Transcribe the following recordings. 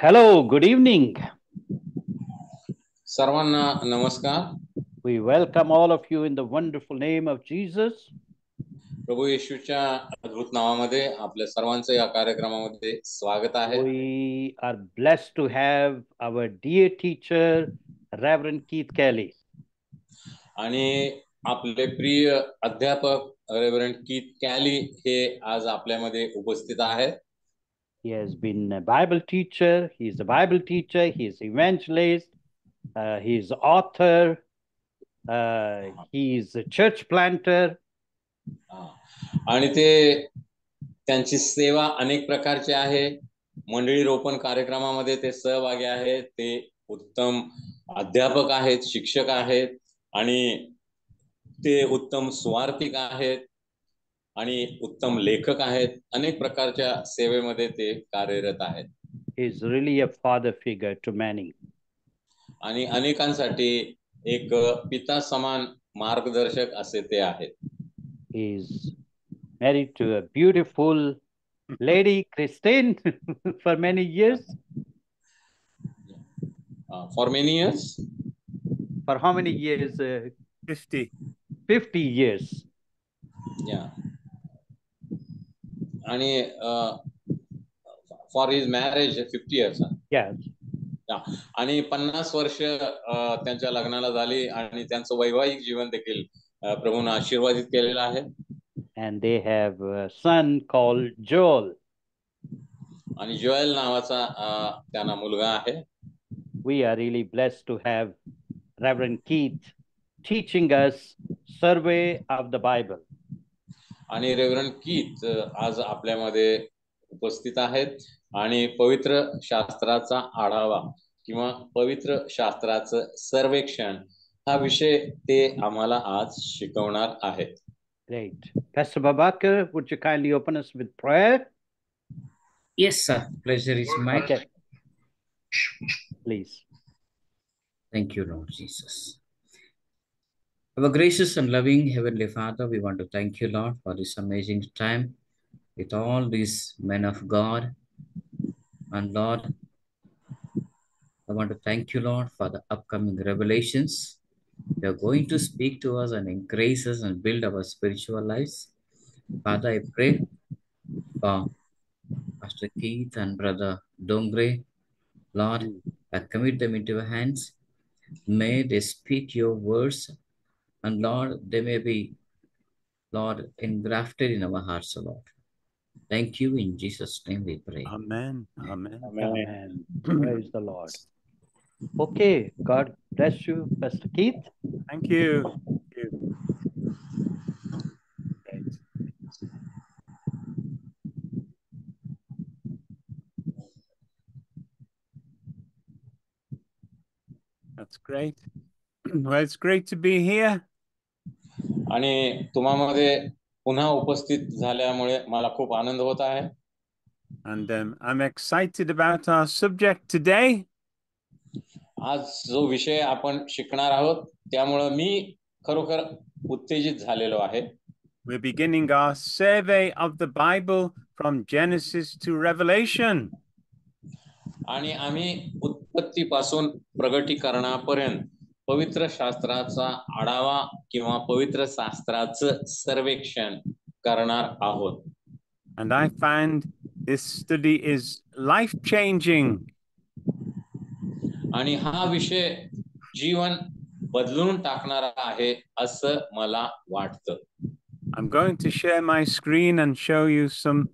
Hello, good evening. सर्वांना नमस्कार. We welcome all of you in the wonderful name of Jesus. प्रभू येशूच्या अद्भुत नावामध्ये आपल्या सर्वांचं या कार्यक्रमामध्ये स्वागत आहे. We are blessed to have our dear teacher, Reverend Keith Kelly. आणि आपले प्रिय अध्यापक रेव्हरंड कीथ कॅली हे आज आपल्यामध्ये उपस्थित आहेत. He has been a Bible teacher, he is a Bible teacher, he is evangelist, he is author, he is a church planter. आणि ते त्यांची सेवा अनेक प्रकारची आहे. मंडळी रोपण कार्यक्रमामध्ये ते सहभागी आहेत. ते उत्तम अध्यापक आहेत, शिक्षक आहेत आणि ते उत्तम सुवार्तिक आहेत आणि उत्तम लेखक आहेत. अनेक प्रकारच्या सेवेमध्ये ते कार्यरत आहेत. He is really a father figure to many. आणि अनेकांसाठी एक पिता समान मार्गदर्शक असे ते आहेत. He is married to a beautiful lady, Christine, for many years. For many years? For how many years? 50. 50 years. Yeah. आणि for his marriage 50 years. Yes. आणि 50 वर्ष त्यांच्या लग्नाला झाली आणि त्यांचं वैवाहिक जीवन देखील प्रभूने आशीर्वादित केलेलं आहे. And they have a son called Joel. आणि जोएल नावाचा त्यांना मुलगा आहे. We are really blessed to have Reverend Keith teaching us survey of the Bible. आणि रेव्हरंड कीथ आज आपल्यामध्ये उपस्थित आहेत आणि पवित्र शास्त्राचा आढावा किंवा पवित्र शास्त्राचं सर्वेक्षण हा विषय ते आम्हाला आज शिकवणार आहेत. Great. Pastor Babakar, would you kindly open us with prayer? Yes, sir. Pleasure is mine. Okay. Please. Thank you, Lord Jesus. Our gracious and loving Heavenly Father, we want to thank you, Lord, for this amazing time with all these men of God. And Lord, I want to thank you, Lord, for the upcoming revelations. You are going to speak to us and increase us and build our spiritual lives. Father, I pray for Pastor Keith and Brother Dongre. Lord, I commit them into your hands. May they speak your words. And Lord, they may be, Lord, engrafted in our hearts, Lord. Thank you. In Jesus' name we pray. Amen. Amen. Amen. Praise the Lord. Okay. God bless you, Pastor Keith. Thank you. Thank you. Great. That's great. Well, it's great to be here. आणि तुम्हामध्ये पुन्हा उपस्थित झाल्यामुळे मला खूप आनंद होत आहे. And I'm excited about our subject today. आज जो विषय आपण शिकणार आहोत त्यामुळे मी खरोखर उत्तेजित झालेलो आहे. We're beginning our survey of the Bible from Genesis to Revelation. आणि आम्ही उत्पत्तीपासून प्रगटीकरणापर्यंत पवित्र शास्त्राचा आढावा किंवा पवित्र शास्त्राचं सर्वेक्षण करणार आहोत. And I find this study is life-changing. आणि हा विषय जीवन बदलून टाकणारा आहे असं मला वाटतं. I'm going to share my screen and show you some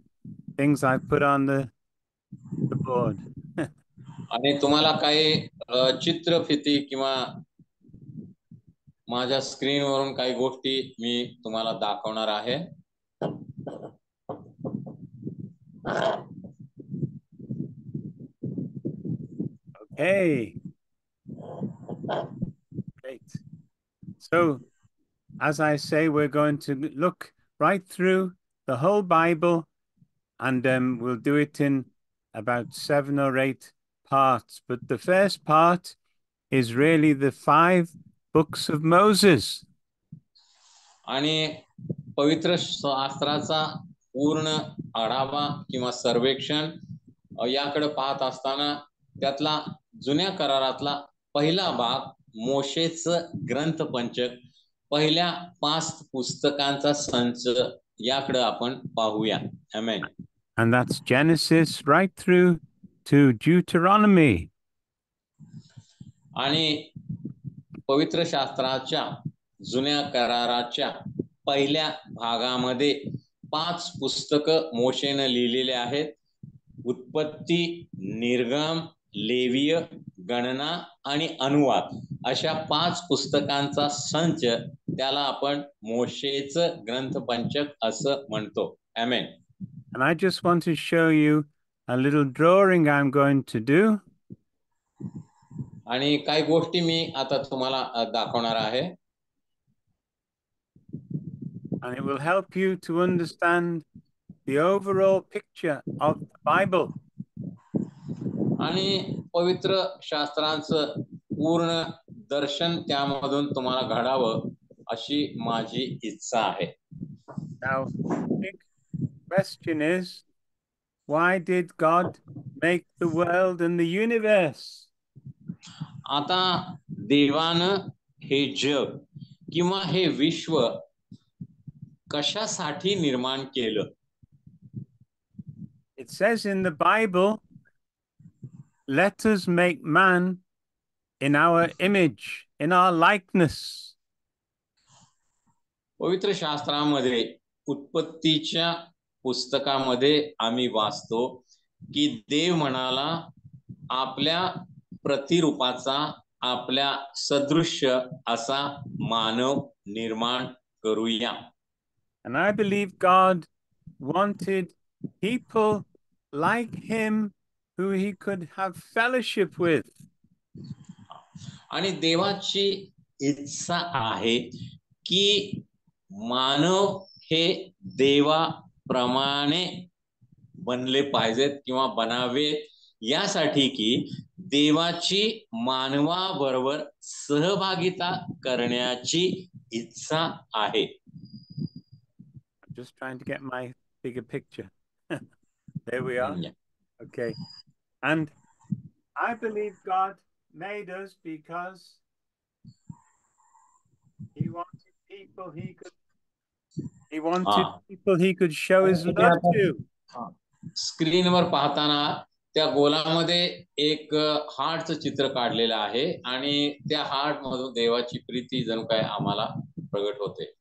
things I put on the board. आणि तुम्हाला काही चित्रफिती किंवा माझ्या स्क्रीनवरून काही गोष्टी मी तुम्हाला दाखवणार आहे. Okay. Great. So, as I say, we're going to look right through the whole Bible, and we'll do it in about 7 or 8 parts. But the first part is really the 5 books of Moses. आणि पवित्र शास्त्राचा पूर्ण आढावा किंवा सर्वेक्षण याकडे पाहत असताना त्यातला जुन्या करारातला पहिला भाग मोशेचं ग्रंथपंचक, पहिल्या 5 पुस्तकांचा संच, याकडे आपण पाहूया. आमेन. And that's Genesis right through to Deuteronomy. आणि पवित्र शास्त्राच्या जुन्या कराराच्या पहिल्या भागामध्ये 5 पुस्तकं मोशेने लिहिलेले आहेत. उत्पत्ती, निर्गम, लेवीय, गणना आणि अनुवाद अशा 5 पुस्तकांचा संच, त्याला आपण मोशेचं ग्रंथपंचक असं म्हणतो. आमेन. And I just want to show you a little drawing I'm going to do. आणि काही गोष्टी मी आता तुम्हाला दाखवणार आहे. And it will help you to understand the overall picture of the Bible. आणि पवित्र शास्त्रांचं पूर्ण दर्शन त्यामधून तुम्हाला घडावं अशी माझी इच्छा आहे. Now, big question is, why did God make the world and the universe? आता देवानं हे जग किंवा हे विश्व कशासाठी निर्माण केलं? It says in the Bible, let us make man in our image, in our likeness. पवित्र शास्त्रामध्ये उत्पत्तीच्या पुस्तकामध्ये आम्ही वाचतो की देव म्हणाला, आपल्या प्रतिरूपाचा, आपल्या सदृश्य असा मानव निर्माण करूया. And I believe God wanted people like him who he could have fellowship with. आणि देवाची इच्छा आहे की मानव हे देवाप्रमाणे बनले पाहिजेत किंवा बनावेत, यासाठी की देवाची मानवाबरोबर सहभागिता करण्याची इच्छा आहे. I'm just trying to get my bigger picture. There we are. Yeah. Okay. And I believe God made us because he wanted people he could show his love to. स्क्रीनवर पाहताना त्या गोलामध्ये एक हार्टचं चित्र काढलेलं आहे आणि त्या हार्ट मधून देवाची प्रीती जणू काय आम्हाला प्रगट होते.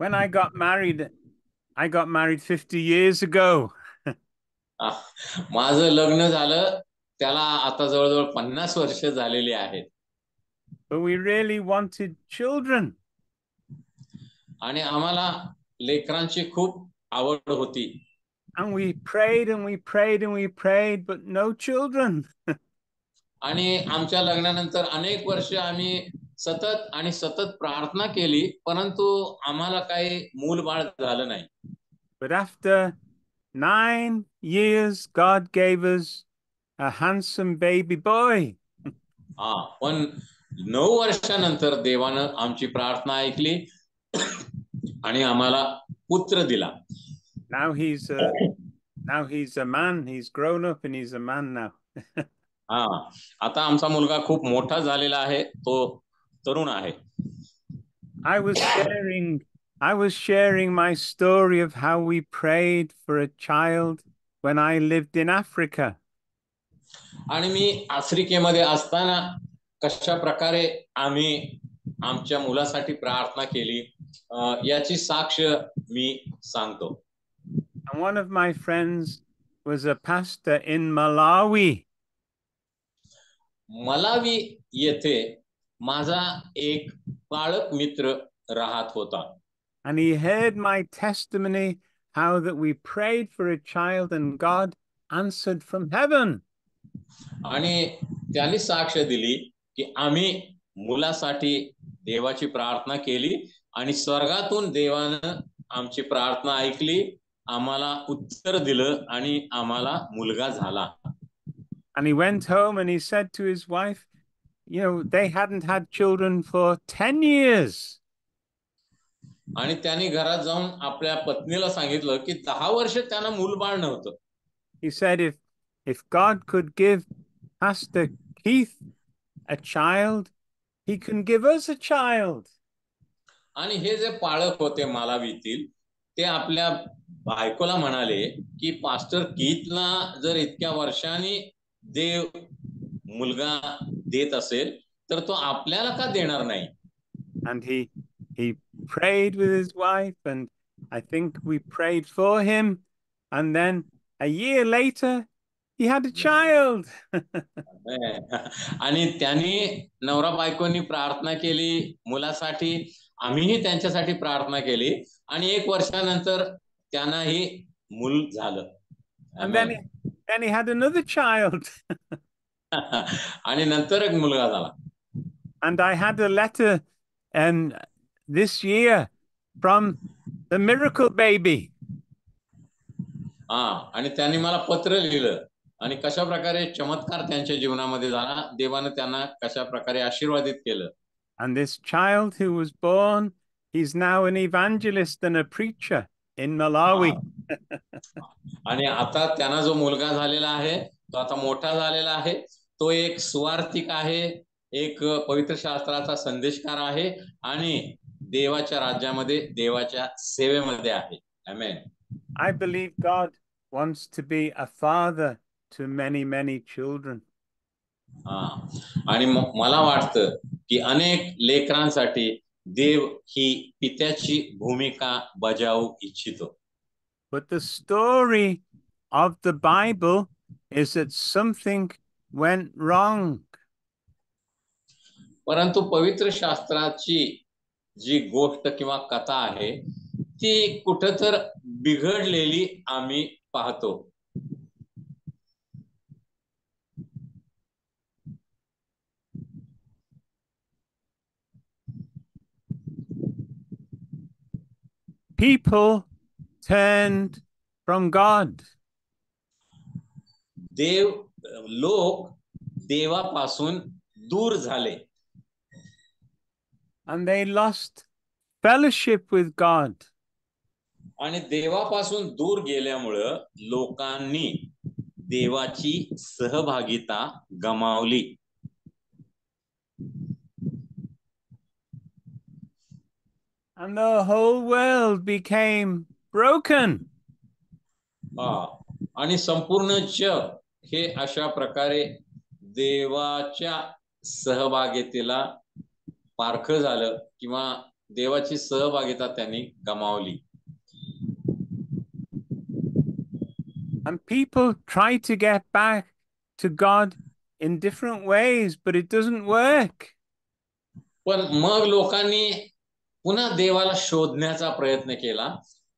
When I got married 50 years ago. माझं लग्न झालं त्याला आता जवळजवळ 50 वर्ष झालेली आहेत. But we really wanted children. आणि आम्हाला लेकरांची खूप आवड होती. And we prayed and we prayed and we prayed, but no children. आणि आमच्या लग्नानंतर अनेक वर्ष आम्ही सतत प्रार्थना केली, परंतु आम्हाला काही मूलबाळ झालं नाही. But after 9 years, God gave us a handsome baby boy. पण 9 वर्षानंतर देवानं आमची प्रार्थना ऐकली आणि आम्हाला पुत्र दिला. Now he's a man. He's grown up and he's a man now. आता आमचा मुलगा खूप मोठा झालेला आहे, तो तरुण आहे. I was sharing my story of how we prayed for a child when I lived in Africa. आणि मी आफ्रिकेमध्ये असताना कशा प्रकारे आम्ही आमच्या मुलासाठी प्रार्थना केली याची साक्ष मी सांगतो. And one of my friends was a pastor in Malawi. Malawi येथे माझा एक पाळक मित्र राहत होता. And he heard my testimony, how that we prayed for a child and God answered from heaven. आणि त्यांनी साक्ष दिली की आम्ही मुलासाठी देवाची प्रार्थना केली आणि स्वर्गातून देवानं आमची प्रार्थना ऐकली, आम्हाला उत्तर दिलं आणि आम्हाला मुलगा झाला. And he went home and he said to his wife, they hadn't had children for 10 years. आणि त्यांनी घरात जाऊन आपल्या पत्नीला सांगितलं की 10 वर्ष त्यांना मूलबाळ नव्हतं. He said, if God could give Pastor Keith a child, he can give us a child. आणि हे जे पाळक होते मालावीतील, ते आपल्या बायकोला म्हणाले की पास्टर कीथला जर इतक्या वर्षांनी देव मुलगा देत असेल तर तो आपल्याला का देणार नाही. And he prayed with his wife, and I think we prayed for him, and then a year later he had a child. आणि त्यांनी नवरा बायकोनी प्रार्थना केली मुलासाठी, आम्हीही त्यांच्यासाठी प्रार्थना केली आणि 1 वर्षानंतर त्यांनाही मूल झालं. And then he had another child. आणि नंतर एक मुलगा झाला. And I had a letter this year from the miracle baby. आणि त्यांनी मला पत्र लिहिलं आणि कशा प्रकारे चमत्कार त्यांच्या जीवनामध्ये झाला, देवाने त्यांना कशा प्रकारे आशीर्वादित केलं. And this child who was born, he's now an evangelist and a preacher in Malawi. आणि आता त्यांना जो मुलगा झालेला आहे तो आता मोठा झालेला आहे, तो एक सुवार्तिक आहे, एक पवित्र शास्त्राचा संदेशकार आहे आणि देवाच्या राज्यामध्ये देवाच्या सेवेमध्ये आहे. आमेन. I believe God wants to be a father to many children. आणि मला वाटतं की अनेक लेकरांसाठी देव ही पित्याची भूमिका बजावू इच्छितो. But the story of the Bible is that something went wrong. परंतु पवित्र शास्त्राची जी गोष्ट किंवा कथा आहे ती कुठेतर बिघडलेली आम्ही पाहतो. People turned from God. लोक देवापासून दूर झाले. And they lost fellowship with God. आणि देवापासून दूर गेल्यामुळे लोकांनी देवाची सहभागिता गमावली. And the whole world became broken. आणि संपूर्ण जग हे अशा प्रकारे देवाच्या सहभागितेला पारखं झालं किंवा देवाची सहभागिता त्यांनी गमावली. And people try to get back to God in different ways, but it doesn't work. पण मग लोकांनी पुन्हा देवाला शोधण्याचा प्रयत्न केला.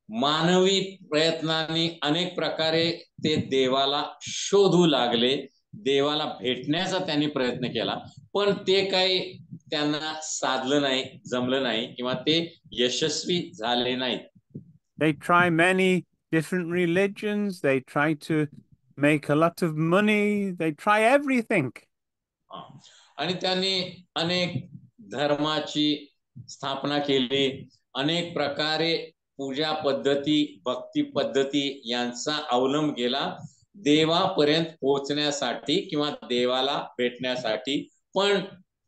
मानवी प्रयत्नांनी अनेक प्रकारे ते देवाला शोधू लागले, देवाला भेटण्याचा त्यांनी प्रयत्न केला, पण ते काही त्यांना साधलं नाही, जमलं नाही किंवा ते यशस्वी झाले नाहीत. They try many different religions, they try to make a lot of money, they try everything. आणि त्यांनी अनेक धर्माची स्थापना केली, अनेक प्रकारे पूजा पद्धती, भक्ती पद्धती यांचा अवलंब केला देवापर्यंत पोहोचण्यासाठी किंवा देवाला भेटण्यासाठी, पण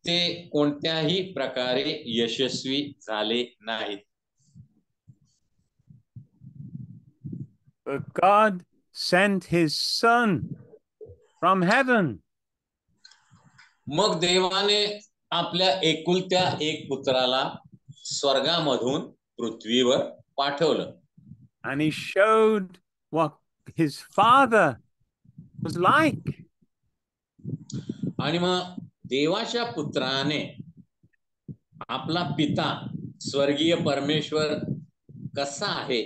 ते कोणत्याही प्रकारे यशस्वी झाले नाहीत. But God sent his son from heaven. मग देवाने आपल्या एकुलत्या एक पुत्राला स्वर्गामधून पृथ्वीवर पाठवलं. And he showed what his father was like. आणि मग देवाच्या पुत्राने आपला पिता स्वर्गीय परमेश्वर कसा आहे,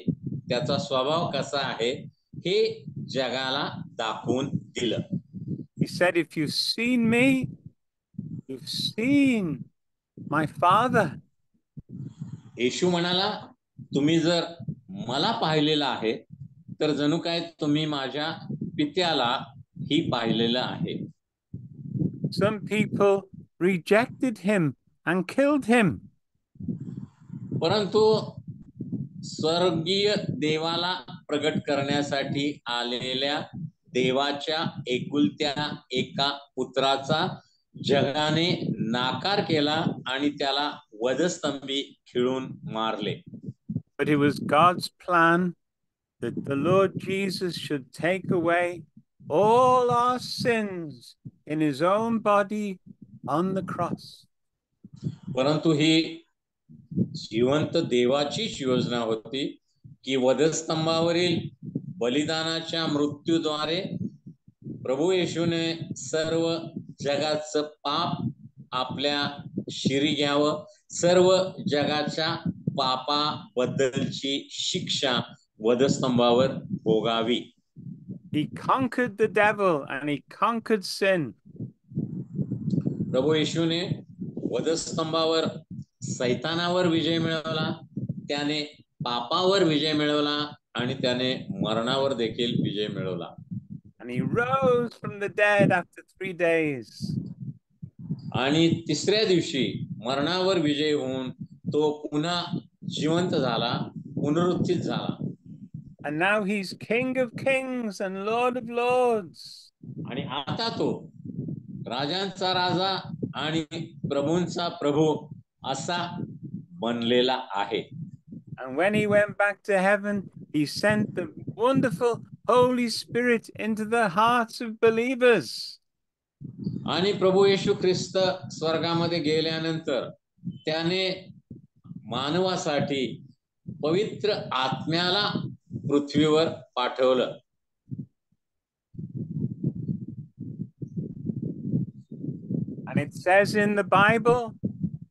त्याचा स्वभाव कसा आहे हे जगाला दाखवून दिलं. He said, if you've seen me, you've seen my father. येशू म्हणाला, तुम्ही जर मला पाहिलेलं आहे तर जणू काय तुम्ही माझ्या पित्याला ही पाहिलेलं आहे. Some people rejected him and killed him. परंतु स्वर्गीय देवाला प्रगट करण्यासाठी आलेल्या देवाच्या एकुलत्या एका पुत्राचा जगाने नाकार केला आणि त्याला वधस्तंभी खिळून मारले. But it was God's plan that the Lord Jesus should take away all our sins in his own body on the cross. परंतु ही जिवंत देवाचीच योजना होती की वधस्तंभावरील बलिदानाच्या मृत्यूद्वारे प्रभू येशूने सर्व जगाचं पाप आपल्या शिरी घ्यावं, सर्व जगाच्या पापाबद्दलची शिक्षा वधस्तंभावर भोगावी. He conquered the devil and he conquered sin. प्रभू येशूने वधस्तंभावर सैतानावर विजय मिळवला, त्याने पापावर विजय मिळवला आणि त्याने मरणावर देखील विजय मिळवला. And he rose from the dead after 3 days. आणि तिसऱ्या दिवशी मरणावर विजय होऊन तो पुन्हा जिवंत झाला, पुनरुत्थित झाला. And now he's King of Kings and Lord of Lords. आणि आता तो राजांचा राजा आणि प्रभूंचा प्रभू असा बनलेला आहे. And when he went back to heaven, he sent the wonderful Holy Spirit into the hearts of believers. आणि प्रभू येशू ख्रिस्त स्वर्गामध्ये गेल्यानंतर त्याने मानवासाठी पवित्र आत्म्याला पृथ्वीवर पाठवलं. And it says in the Bible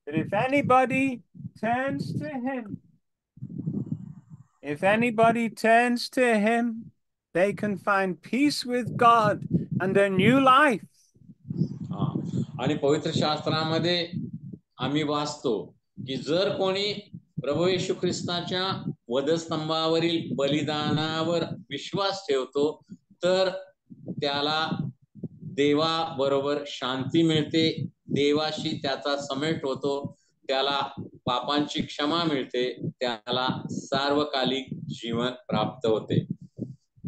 that if anybody turns to him, they can find peace with God and a new life. आणि पवित्र शास्त्रामध्ये आम्ही वाचतो की जर कोणी प्रभू येशू ख्रिस्ताच्या वधस्तंभावरील बलिदानावर विश्वास ठेवतो तर त्याला देवाबरोबर शांती मिळते, देवाशी त्याचा समेट होतो, त्याला पापांची क्षमा मिळते, त्याला सार्वकालिक जीवन प्राप्त होते.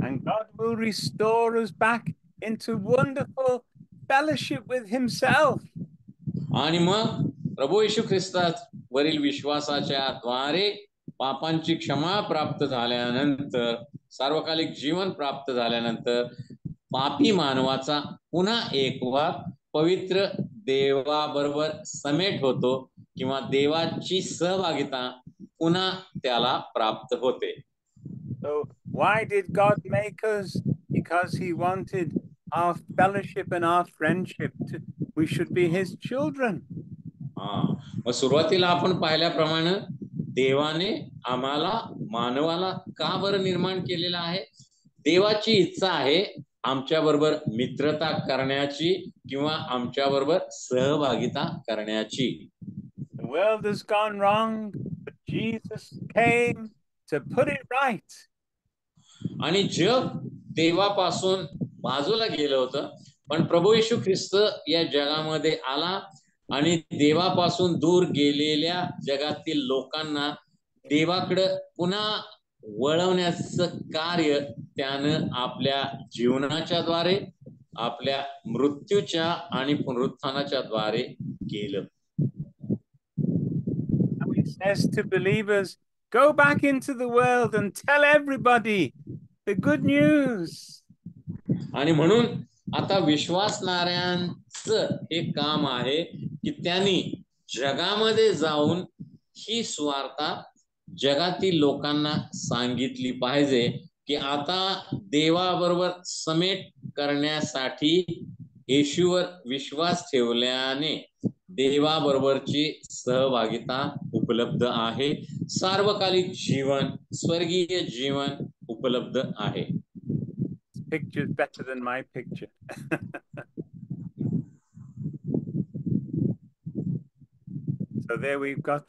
And God will restore us back into wonderful fellowship with himself. आणि मग प्रभू येशू ख्रिस्तावरील विश्वासाच्या द्वारे पापांची क्षमा प्राप्त झाल्यानंतर, सार्वकालिक जीवन प्राप्त झाल्यानंतर पापी मानवाचा पुन्हा एक वार पवित्र देवाबरोबर समेट होतो किंवा देवाची सहभागिता पुन्हा त्याला प्राप्त होते. So why did God make us? Because he wanted our fellowship and our friendship. We should be his children. मग सुरुवातीला आपण पाहिल्याप्रमाणे देवाने आम्हाला मानवाला का बरं निर्माण केलेलं आहे? देवाची इच्छा आहे आमच्या बरोबर मित्रता करण्याची किंवा आमच्या बरोबर सहभागिता करण्याची. The world has gone wrong, but Jesus came to put it right. आणि जग देवापासून बाजूला गेलं होतं, पण प्रभू येशू ख्रिस्त या जगामध्ये आला आणि देवापासून दूर गेलेल्या जगातील लोकांना देवाकडे पुन्हा वळवण्याचं कार्य त्यानं आपल्या जीवनाच्या द्वारे, आपल्या मृत्यूच्या आणि पुनरुत्थानाच्या द्वारे केलं. He says to believers, go back into the world and tell everybody the good news. आणि म्हणून आता विश्वासणाऱ्यांचं हे काम आहे की त्यांनी जगामध्ये जाऊन ही सुवार्ता जगातील लोकांना सांगितली पाहिजे की आता देवाबरोबर समेट करण्यासाठी येशूवर विश्वास ठेवल्याने देवाबरोबरची सहभागिता उपलब्ध आहे, सार्वकालिक जीवन, स्वर्गीय जीवन उपलब्ध आहे. Picture is better than my picture. So there we've got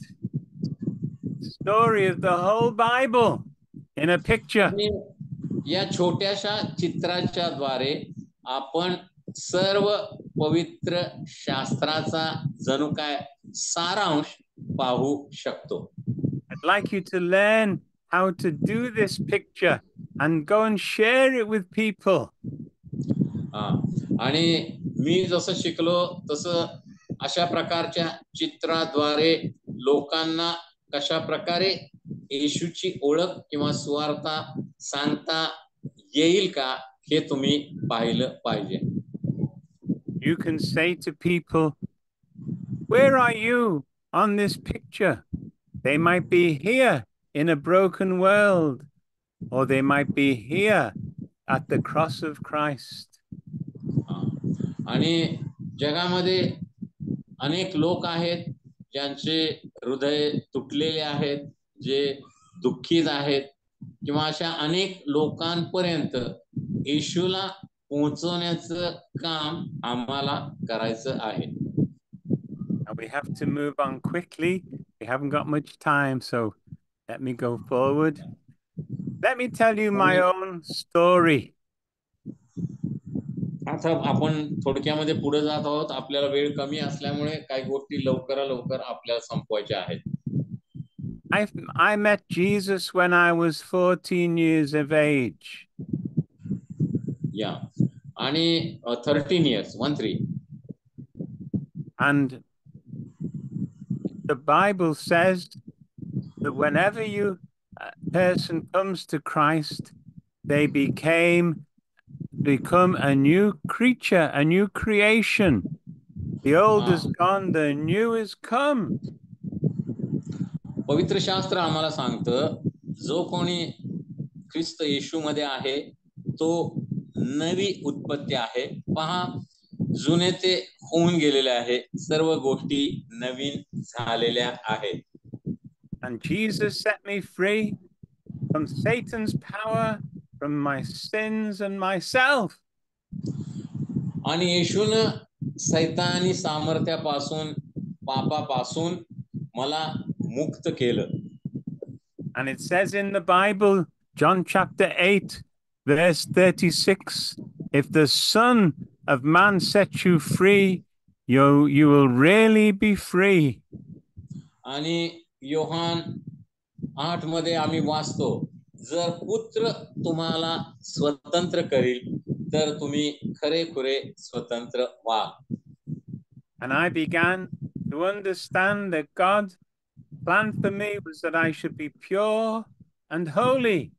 the story of the whole Bible in a picture. या छोट्याशा चित्राच्या द्वारे आपण सर्व पवित्र शास्त्राचा जणू काय सारांश पाहू शकतो. I'd like you to learn how to do this picture and go and share it with people. हा आणि मी जसं शिकलो तसं अशा प्रकारच्या चित्राद्वारे लोकांना कशा प्रकारे येशूची ओळख किंवा सुवार्ता सांगता येईल का हे तुम्ही पाहिलं पाहिजे. You can say to people, where are you on this picture? They might be here in a broken world, or they might be here at the cross of Christ. आणि जगामध्ये अनेक लोक आहेत ज्यांचे हृदय तुटलेले आहेत, जे दुःखीत आहेत, किंवा अशा अनेक लोकांपर्यंत येशूला पोहोचवण्याचं काम आम्हाला करायचं आहे. And we have to move on quickly. We haven't got much time, so let me go forward. Let me tell you my own story. आता आपण थोडक्यामध्ये पुढे जात आहोत. आपल्याला वेळ कमी असल्यामुळे काही गोष्टी लवकर आपल्याला संपवायच्या आहेत. I met Jesus when I was 14 years of age. या आणि 13 years 13. And the Bible says that whenever a person comes to Christ, they become a new creature, a new creation. The old is gone, the new is come. पवित्र शास्त्र आम्हाला सांगतं, जो कोणी ख्रिस्त येशू मध्ये आहे तो नवी उत्पत्ती आहे. पहा, जुने ते होऊन गेलेले आहे, सर्व गोष्टी नवीन झालेल्या आहेत. And Jesus set me free from Satan's power, from my sins and myself. आणि येशूनं सैतानी सामर्थ्यापासून, पापापासून मला मुक्त केलं. And it says in the Bible, John chapter 8, verse 36, if the Son of Man sets you free, you will really be free. आणि योहान 8 मध्ये आम्ही वाचतो, जर पुत्र तुम्हाला स्वतंत्र करील तर तुम्ही खरे स्वतंत्र व्हाल. And I began to understand that God's plan for me was that I should be pure and holy.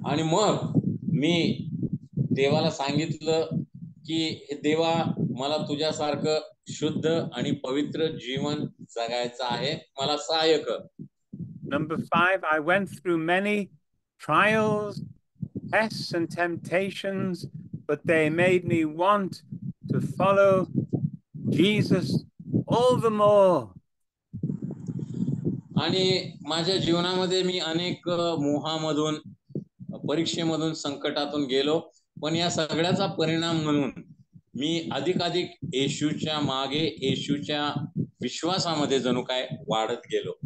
आणि मग मी देवाला सांगितलं की देवा, मला तुझ्यासारखं शुद्ध आणि पवित्र जीवन जगायचं आहे, मला सहाय्य कर. Number 5, I went through many trials, tests, and temptations, but they made me want to follow Jesus all the more. आणि माझ्या जीवनामध्ये मी अनेक मोहामधून, परीक्षेमधून, संकटातून गेलो, पण या सगळ्याचा परिणाम म्हणून मी अधिकाधिक येशूच्या मागे, येशूच्या विश्वासामध्ये जणू काय वाढत गेलो.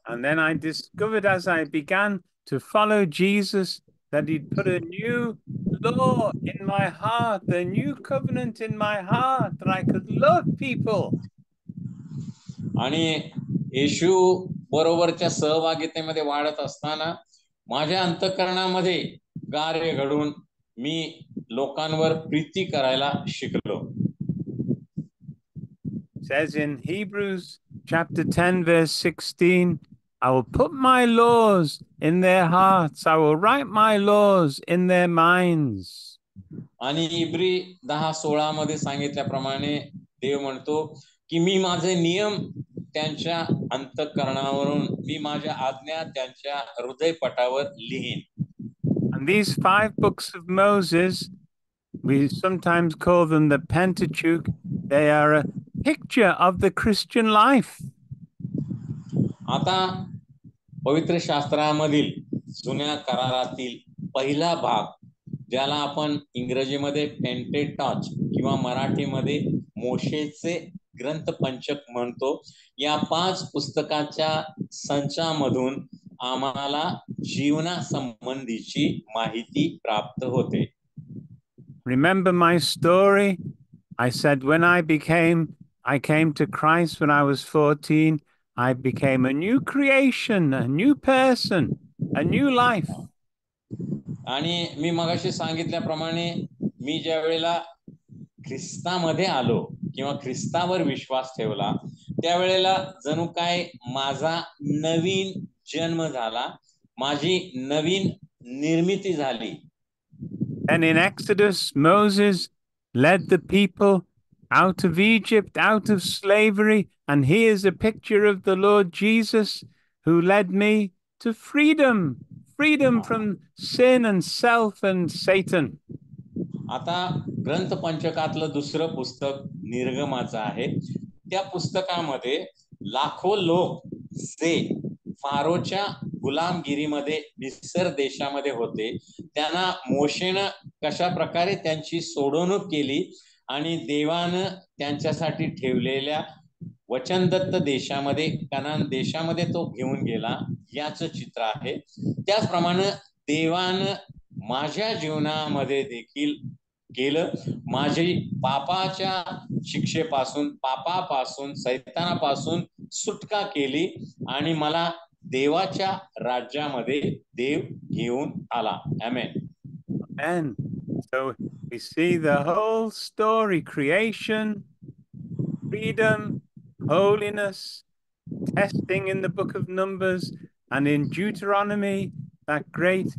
And then I discovered as I began to follow Jesus that he'd put a new law in my heart, a new covenant in my heart, that I could love people. आणि येशू बरोबरच्या सहभागितेमध्ये वाढत असताना माझ्या अंतःकरणामध्ये कार्य घडून मी लोकांवर प्रीती करायला शिकलो. Says in Hebrews chapter 10 verse 16, I will put my laws in their hearts, I will write my laws in their minds. आणि इब्री 10:16 मध्ये सांगितल्याप्रमाणे देव म्हणतो की मी माझे नियम त्यांच्या अंतःकरणावरून, मी माझ्या आज्ञा त्यांच्या हृदयपटावर लिहीन. And these 5 books of Moses, we sometimes call them the Pentateuch, they are a picture of the Christian life. आता पवित्र शास्त्रामधील जुन्या करारातील पहिला भाग, ज्याला आपण इंग्रजीमध्ये पेंटेटॉच किंवा मराठीमध्ये मोशेचे ग्रंथ पंचक म्हणतो, या 5 पुस्तकाच्या संचामधून आम्हाला जीवना संबंधीची माहिती प्राप्त होते. Remember my story? I said when I came to Christ when I was 14, I became a new creation, a new person, a new life. आणि मी मगाशी सांगितल्याप्रमाणे मी ज्या वेळेला ख्रिस्तामध्ये आलो किंवा ख्रिस्तावर विश्वास ठेवला त्यावेळेला जणू काय माझा नवीन जन्म झाला, माझी नवीन निर्मिती झाली. And in Exodus, Moses led the people out of Egypt, out of slavery. And here's a picture of the Lord Jesus who led me to freedom, freedom from sin and self and Satan. आता ग्रंथ पंचकातलं दुसरं पुस्तक निर्गमाचं आहे. त्या पुस्तकामध्ये लाखो लोक जे फारोच्या गुलामगिरीमध्ये मिस्र देशामध्ये होते त्यांना मोशेनं कशा प्रकारे त्यांची सोडवणूक केली आणि देवानं त्यांच्यासाठी ठेवलेल्या वचनदत्त देशामध्ये कनान देशामध्ये तो घेऊन गेला याचं चित्र आहे. त्याचप्रमाणे देवानं माझ्या जीवनामध्ये देखील केलं. माझी पापाच्या शिक्षेपासून पापापासून सैतानापासून सुटका केली आणि मला देवाच्या राज्यामध्ये देव घेऊन आला. आमेन. And so we see the whole story: creation, freedom, holiness, testing in the book of Numbers, and in Deuteronomy, that great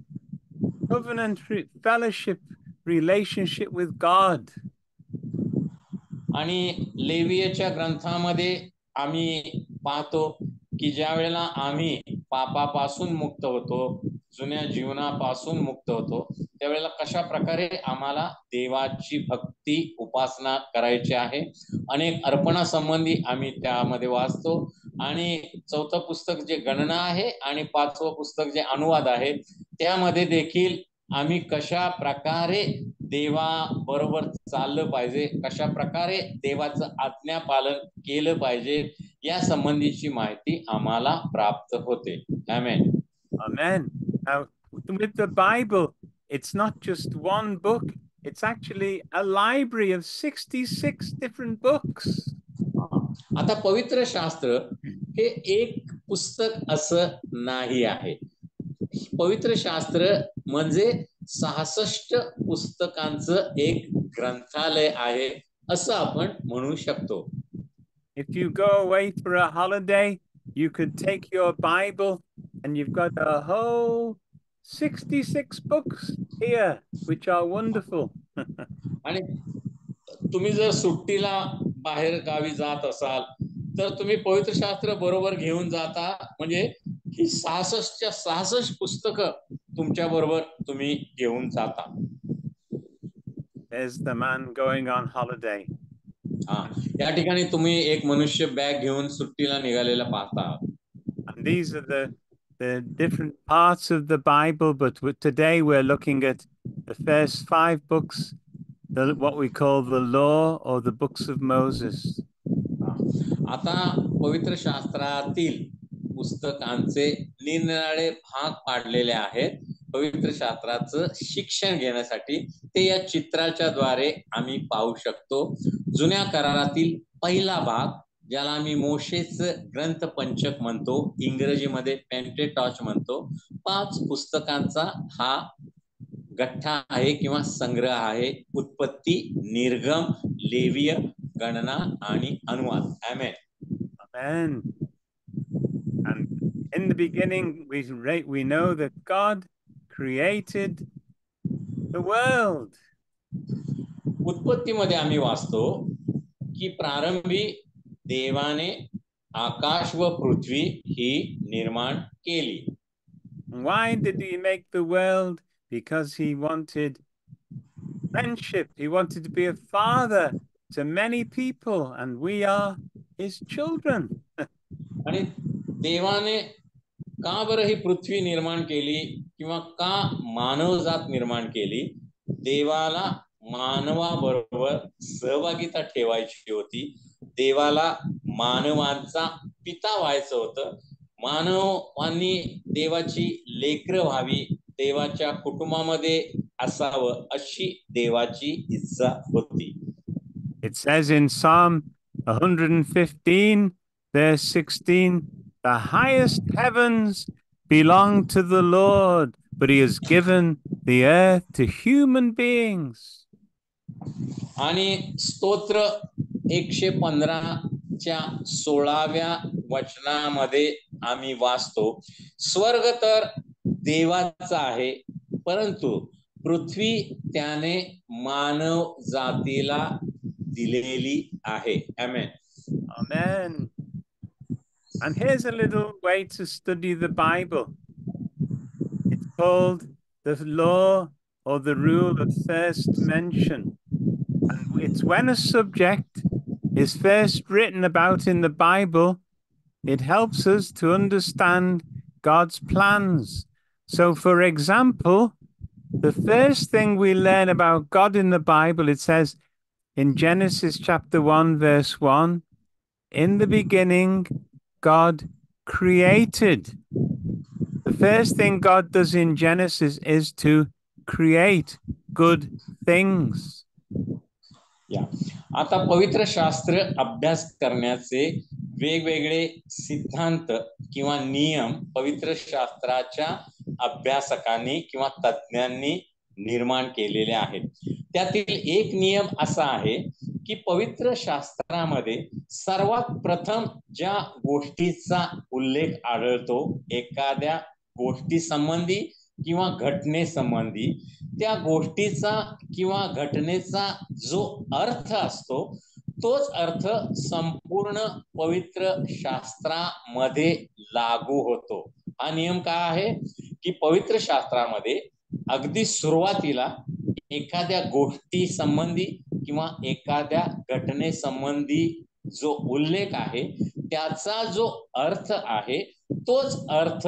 covenant fellowship relationship with God. आणि लेवियच्या ग्रंथामध्ये आम्ही पाहतो की ज्या वेळेला आम्ही पापापासून मुक्त होतो, जुन्या जीवनापासून मुक्त होतो, त्यावेळेला कशा प्रकारे आम्हाला देवाची भक्ती उपासना करायची आहे. अनेक अर्पणा संबंधी आम्ही त्यामध्ये वाचतो. आणि चौथं पुस्तक जे गणना आहे आणि पाचवं पुस्तक जे अनुवाद आहे त्यामध्ये देखील आम्ही कशा प्रकारे देवा बरोबर चाललं पाहिजे, कशा प्रकारे देवाचं आज्ञा पालन केलं पाहिजे या संबंधीची माहिती आम्हाला प्राप्त होते. आमेन. Amen. Now, with the Bible, it's not just one book, it's actually a library of 66 different books. आता पवित्र शास्त्र हे एक पुस्तक असं नाही आहे. पवित्र शास्त्र म्हणजे 66 पुस्तकांचं एक ग्रंथालय आहे असं आपण म्हणू शकतो. If you go away for a holiday, you could take your Bible and you've got a whole 66 books here, which are wonderful. आणि तुम्ही जर सुट्टीला बाहेर गावी जात असाल तर तुम्ही पवित्र शास्त्र बरोबर घेऊन जाता, म्हणजे ही 66च्या 66 पुस्तकं तुमच्या बरोबर तुम्ही घेऊन जाता. There's the man going on holiday. या ठिकाणी तुम्ही एक मनुष्य बॅग घेऊन सुट्टीला निघालेला पाहता. And these are the different parts of the Bible, but today we're looking at the first 5 books, what we call the law or the books of Moses. आता पवित्र शास्त्रातील पुस्तकांचे निरनिराळे भाग पाडलेले आहेत. पवित्र शास्त्राचं शिक्षण घेण्यासाठी ते या चित्राच्या द्वारे आम्ही पाहू शकतो. जुन्या करारातील पहिला भाग ज्याला आम्ही मोशेचं ग्रंथ पंचक म्हणतो, इंग्रजीमध्ये पेंटेटॉच म्हणतो, 5 पुस्तकांचा हा गठ्ठा आहे किंवा संग्रह आहे. उत्पत्ती, निर्गम, लेविय, गणना आणि अनुवाद. आमेन. Amen. And in the beginning, we know that God created the world. उत्पत्तीमध्ये आम्ही वाचतो की प्रारंभी देवाने आकाश व पृथ्वी ही निर्माण केली. Why did he make the world? Because he wanted friendship. He wanted to be a father to many people, and we are his children. आणि देवाने का बरं ही पृथ्वी निर्माण केली किंवा का मानवजात निर्माण केली? देवाला मानवाबरोबर सहभागिता ठेवायची होती. देवाला मानवांचा पिता व्हायचं होतं. मानवांनी देवाची लेकरं व्हावी, देवाच्या कुटुंबामध्ये असावं अशी देवाची इच्छा होती. It says in Psalm 115, verse 16, the highest heavens belong to the Lord, but he has given the earth to human beings. आणि स्तोत्र 115च्या 16व्या वचनामध्ये आम्ही वाचतो, स्वर्ग तर देवाचा आहे, परंतु पृथ्वी त्याने मानव जातीला दिलेली आहे. आमेन. Amen. And here's a little way to study the Bible. It's called the law or the rule of first mention. And it's when a subject is first written about in the Bible, it helps us to understand God's plans. So, for example, the first thing we learn about God in the Bible, it says in Genesis chapter 1, verse 1, in the beginning, God created. The first thing God does in Genesis is to create good things. या आता पवित्र शास्त्र अभ्यास करण्याचे वेगवेगळे सिद्धांत किंवा नियम पवित्र शास्त्राच्या अभ्यासकांनी किंवा तज्ञांनी निर्माण केलेले आहेत. त्यातील एक नियम असा आहे की पवित्र शास्त्रामध्ये सर्वात प्रथम ज्या गोष्टीचा उल्लेख आढळतो, एखाद्या गोष्टी संबंधी किंवा घटनेसंबंधी, त्या गोष्टीचा किंवा घटनेचा जो अर्थ असतो तोच अर्थ संपूर्ण पवित्र शास्त्रामध्ये लागू होतो. हा नियम काय आहे की पवित्र शास्त्रामध्ये अगदी सुरुवातीला एखाद्या गोष्टी संबंधी किंवा एखाद्या घटनेसंबंधी जो उल्लेख आहे त्याचा जो अर्थ आहे तोच अर्थ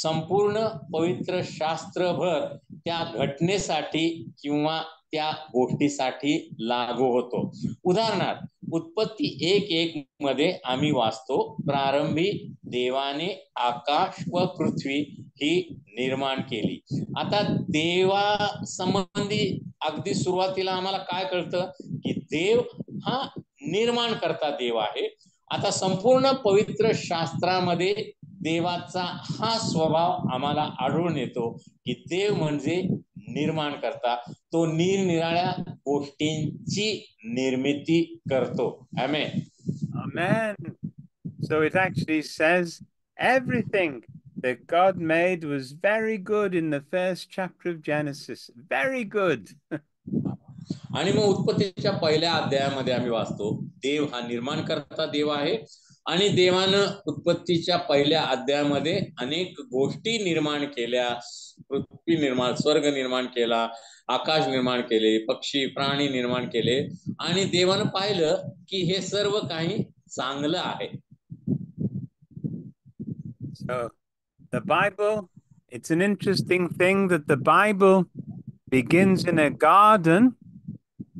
संपूर्ण पवित्र शास्त्रभर त्या घटनेसाठी किंवा त्या गोष्टीसाठी लागू होतो. उदाहरणार्थ उत्पत्ती 1:1 मध्ये आम्ही वाचतो, प्रारंभी देवाने आकाश व पृथ्वी ही निर्माण केली. आता देवा संबंधी अगदी सुरुवातीला आम्हाला काय कळतं की देव हा निर्माण करता देव आहे. आता संपूर्ण पवित्र शास्त्रामध्ये देवाचा हा स्वभाव आम्हाला आढळून येतो की देव म्हणजे निर्माण करता, तो निरनिराळ्या गोष्टींची निर्मिती करतो. आमेन. Amen. So it actually says everything that God made was very good in the first chapter of Genesis. Very good. आणि मग उत्पत्तीच्या पहिल्या अध्यायामध्ये आम्ही वाचतो, देव हा निर्माण करता देव आहे आणि देवानं उत्पत्तीच्या पहिल्या अध्यायामध्ये अनेक गोष्टी निर्माण केल्या. पृथ्वी निर्माण, स्वर्ग निर्माण केला, आकाश निर्माण केले, पक्षी प्राणी निर्माण केले आणि देवानं पाहिलं की हे सर्व काही चांगलं आहे. So the Bible, it's an interesting thing that the Bible begins in a garden,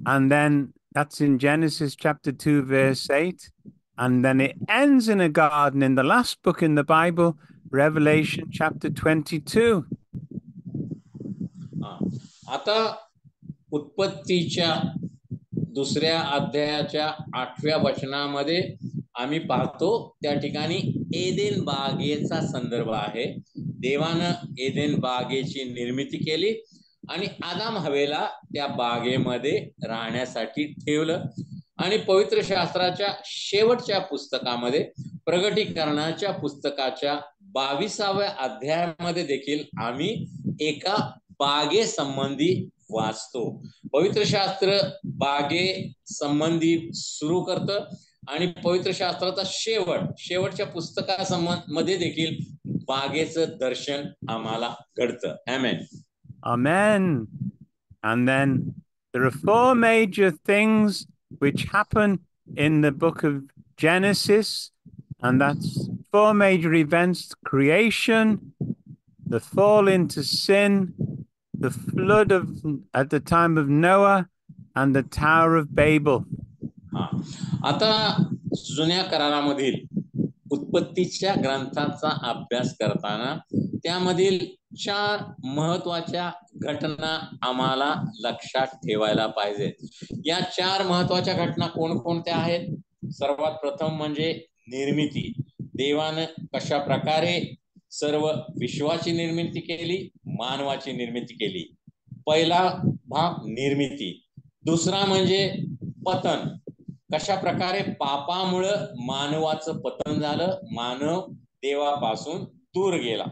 and then that's in Genesis chapter 2, verse 8. And then it ends in a garden in the last book in the Bible, Revelation chapter 22. आता उत्पत्तीच्या दुसऱ्या अध्यायाच्या 8व्या वचनामध्ये आम्ही पाहतो, त्या ठिकाणी एदेन बागेचा संदर्भ आहे. देवानं एदेन बागेची निर्मिती केली आणि आदाम हवेला त्या बागेमध्ये राहण्यासाठी ठेवलं. आणि पवित्र शास्त्राच्या शेवटच्या पुस्तकामध्ये प्रगटीकरणाच्या पुस्तकाच्या 22व्या अध्यायामध्ये देखील आम्ही एका बागे संबंधी वाचतो. पवित्र शास्त्र बागे संबंधी सुरू करतं आणि पवित्र शास्त्राचा शेवटच्या पुस्तकामध्ये देखील बागेचं दर्शन आम्हाला घडतं. आमेन. Amen. And then there are 4 major things which happen in the book of Genesis, and that's 4 major events: creation, the fall into sin, the flood at the time of Noah, and the Tower of Babel. आता जुन्या करारामधील उत्पत्तीच्या ग्रंथाचा अभ्यास करताना त्यामधील 4 महत्वाच्या घटना आम्हाला लक्षात ठेवायला पाहिजेत. या 4 महत्वाच्या घटना कोणकोणत्या आहेत? सर्वात प्रथम म्हणजे निर्मिती. देवानं कशा प्रकारे सर्व विश्वाची निर्मिती केली, मानवाची निर्मिती केली. पहिला भाग निर्मिती. दुसरा म्हणजे पतन. कशा प्रकारे पापामुळं मानवाचं पतन झालं, मानव देवापासून दूर गेला.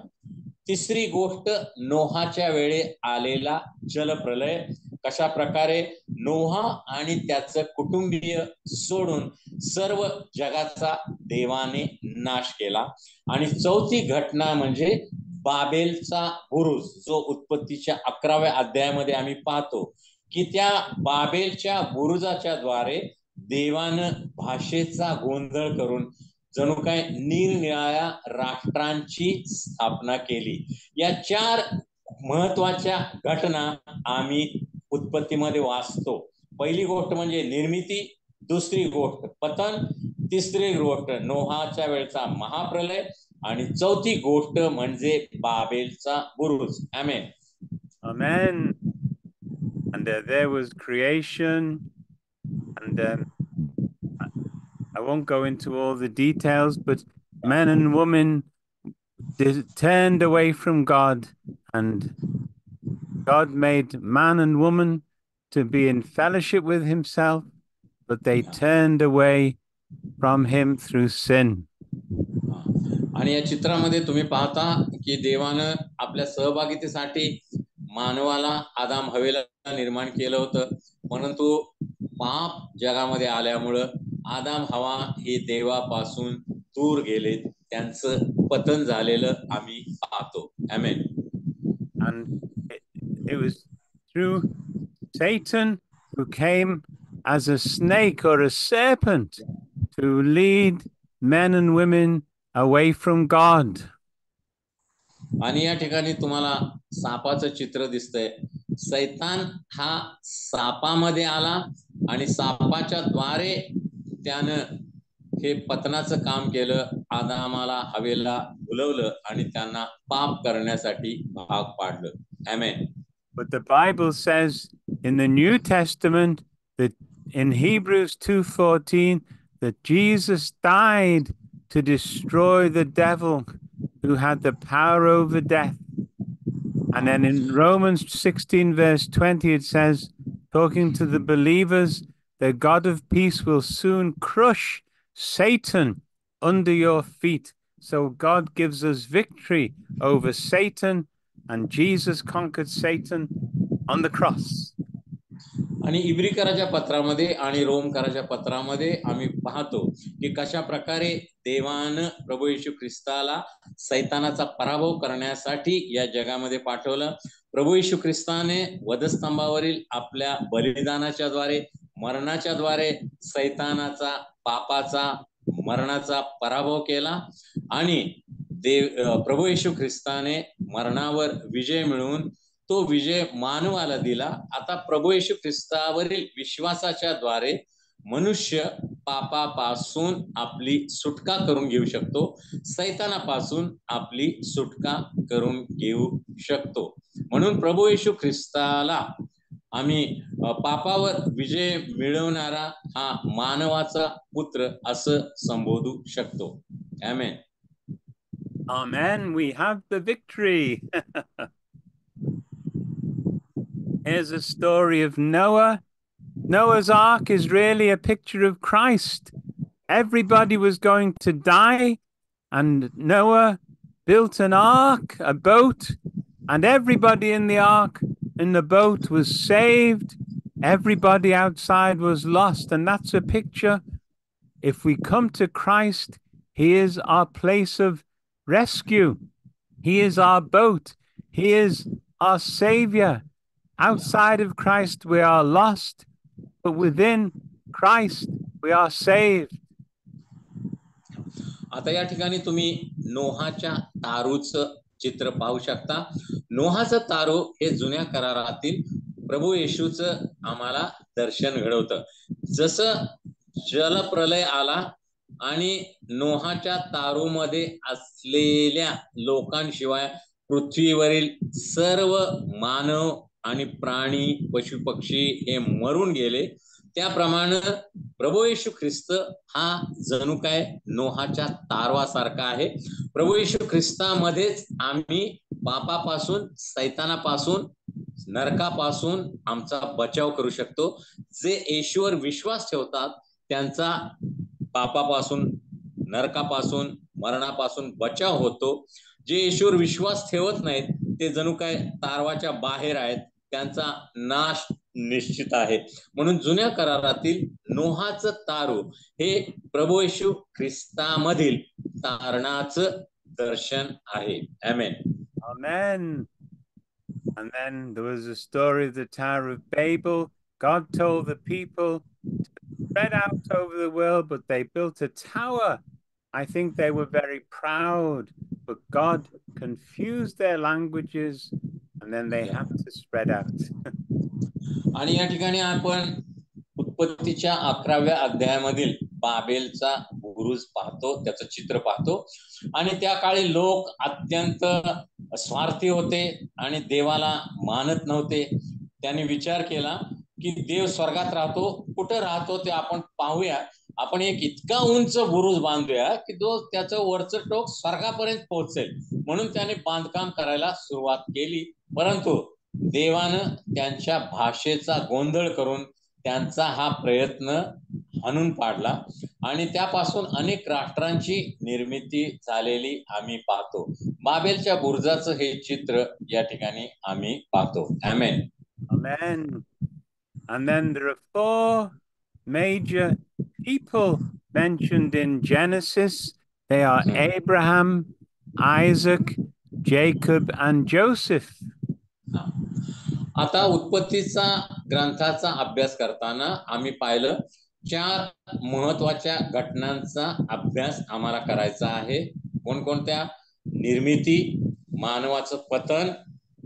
तिसरी गोष्ट नोहाच्या वेळी आलेला जलप्रलय. कशा प्रकारे नोहा आणि त्याचं कुटुंबीय सोडून सर्व जगाचा देवाने नाश केला. आणि चौथी घटना म्हणजे बाबेलचा बुरुज, जो उत्पत्तीच्या 11व्या अध्यायामध्ये आम्ही पाहतो की त्या बाबेलच्या बुरुजाच्या द्वारे देवानं भाषेचा गोंधळ करून जणू काय निरनिराळ्या राष्ट्रांची स्थापना केली. या 4 महत्वाच्या घटना आम्ही उत्पत्तीमध्ये वाचतो. पहिली गोष्ट म्हणजे निर्मिती, दुसरी गोष्ट पतन, तिसरी गोष्ट नोहाच्या वेळचा महाप्रलय आणि चौथी गोष्ट म्हणजे बाबेलचा बुरुज. आमेन. Amen. And there was creation, and I won't go into all the details, but men and women turned away from God, and God made man and woman to be in fellowship with himself, but they turned away from him through sin. आणि या चित्रामध्ये तुम्ही पाहता की देवानं आपल्या सहभागितेसाठी मानवाला आदाम हवेला निर्माण केलं होतं, परंतु पाप जगामध्ये आल्यामुळं आदाम हवा हे देवापासून दूर गेले, त्यांचं पतन झालेलं आम्ही पाहतो. आमेन. And it was through Satan who came as a snake or a serpent to lead men and women away from God. आणि या ठिकाणी तुम्हाला सापाचं चित्र दिसतंय. सैतान हा सापामध्ये आला आणि सापाच्या द्वारे त्यानं हे पतनाचं काम केलं, आदामाला हवेला भुलवलं आणि त्यांना पाप करण्यासाठी भाग पाडलं. आमेन. But the Bible says in the New Testament that in Hebrews 2:14 that Jesus died to destroy the devil who had the power over death. And then in Romans 16 verse 20 it says, talking to the believers, the God of peace will soon crush Satan under your feet. So God gives us victory over Satan, and Jesus conquered Satan on the cross. आणि इब्रिकराच्या पत्रामध्ये आणि रोमकराच्या पत्रामध्ये आम्ही पाहतो की कशा प्रकारे देवानं प्रभू येशू ख्रिस्ताला सैतानाचा पराभव करण्यासाठी या जगामध्ये पाठवलं. प्रभू येशू ख्रिस्ताने वधस्तंभावरील आपल्या बलिदानाच्या द्वारे, मरणाच्या द्वारे सैतानाचा, पापाचा, मरणाचा पराभव केला आणि प्रभू येशू ख्रिस्ताने मरणावर विजय मिळवून तो विजय मानवाला दिला. आता प्रभू येशू ख्रिस्तावरील विश्वासाच्या द्वारे मनुष्य पापापासून आपली सुटका करून घेऊ शकतो, सैतानापासून आपली सुटका करून घेऊ शकतो. म्हणून प्रभू येशू ख्रिस्ताला आम्ही पापावर विजय मिळवणारा हा मानवाचा पुत्र असं संबोधू शकतो. आमेन. Amen. We have the victory. Here's a story of Noah. Noah's Ark is really a picture of Christ. Everybody was going to die, and Noah built an ark, a boat, and everybody in the ark, in the boat, was saved. Everybody outside was lost, and that's a picture. If we come to Christ, He is our place of rescue. He is our boat. He is our Savior. Outside of Christ, we are lost, but within Christ, we are saved. आता या ठिकाणी तुम्ही नोहाच्या तारूचं चित्र पाहू शकता. नोहाचं तारू हे जुन्या करारातील प्रभू येशूचं आम्हाला दर्शन घडवतं. जसं जलप्रलय आला आणि नोहाच्या तारूमध्ये असलेल्या लोकांशिवाय पृथ्वीवरील सर्व मानव आणि प्राणी, पशु पक्षी हे मरून गेले, त्याप्रमाणे प्रभू येशू ख्रिस्त हा जणू काय नोहाच्या तारवासारखा आहे. प्रभू येशू ख्रिस्तामध्येच आम्ही पापापासून, सैतानापासून नरकापासून आमचा बचाव करू शकतो. जे येशूवर विश्वास ठेवतात त्यांचा पापापासून, नरकापासून, मरणापासून बचाव होतो. जे येशूवर विश्वास ठेवत नाहीत ते जणू काय तारवाच्या बाहेर आहेत, त्यांचा नाश निश्चित आहे. म्हणून जुन्या करारातील नोहाचं तारू हे प्रभू येशू ख्रिस्तामधील तारणाचं दर्शन आहे. आमेन. Amen. And then there was a story of the Tower of Babel. God told the people to spread out over the world, but they built a tower. I think they were very proud, but God confused their languages and then they had to spread out. आणि या ठिकाणी आपण उत्पत्तीच्या 11व्या अध्यायामधील बाबेलचा बुरुज पाहतो, त्याचं चित्र पाहतो. आणि त्या काळी लोक अत्यंत स्वार्थी होते आणि देवाला मानत नव्हते. त्यांनी विचार केला की देव स्वर्गात राहतो, कुठं राहतो ते आपण पाहूया. आपण एक इतका उंच बुरुज बांधूया की जो त्याचं वरचं टोक स्वर्गापर्यंत पोहोचेल. म्हणून त्याने बांधकाम करायला सुरुवात केली. परंतु देवानं त्यांच्या भाषेचा गोंधळ करून त्यांचा हा प्रयत्न हाणून पाडला आणि त्यापासून अनेक राष्ट्रांची निर्मिती झालेली आम्ही पाहतो. बाबेलच्या बुरुजाचं हे चित्र या ठिकाणी आम्ही पाहतो. आमेन. Amen. And then there are 4 major people mentioned in Genesis. They are Abraham, Isaac, Jacob, and Joseph. आता उत्पत्तीचा ग्रंथाचा अभ्यास करताना आम्ही पाहिलं 4 महत्वाच्या घटनांचा अभ्यास आम्हाला करायचा आहे. कोणकोणत्या? निर्मिती, मानवाचं पतन,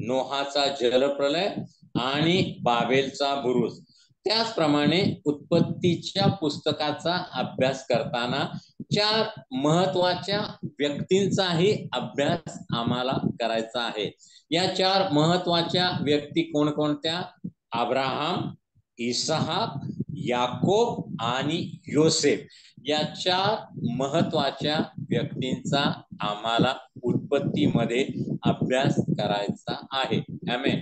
नोहाचा जलप्रलय आणि बाबेलचा बुरुज. त्याचप्रमाणे उत्पत्तीच्या पुस्तकाचा अभ्यास करताना 4 महत्वाच्या व्यक्तींचाही अभ्यास आम्हाला करायचा आहे. या 4 महत्वाच्या व्यक्ती कोणकोणत्या? अब्राहम, इसहाक, याकोब आणि योसेफ. या 4 महत्वाच्या व्यक्तींचा आम्हाला उत्पत्तीमध्ये अभ्यास करायचा आहे. आमेन.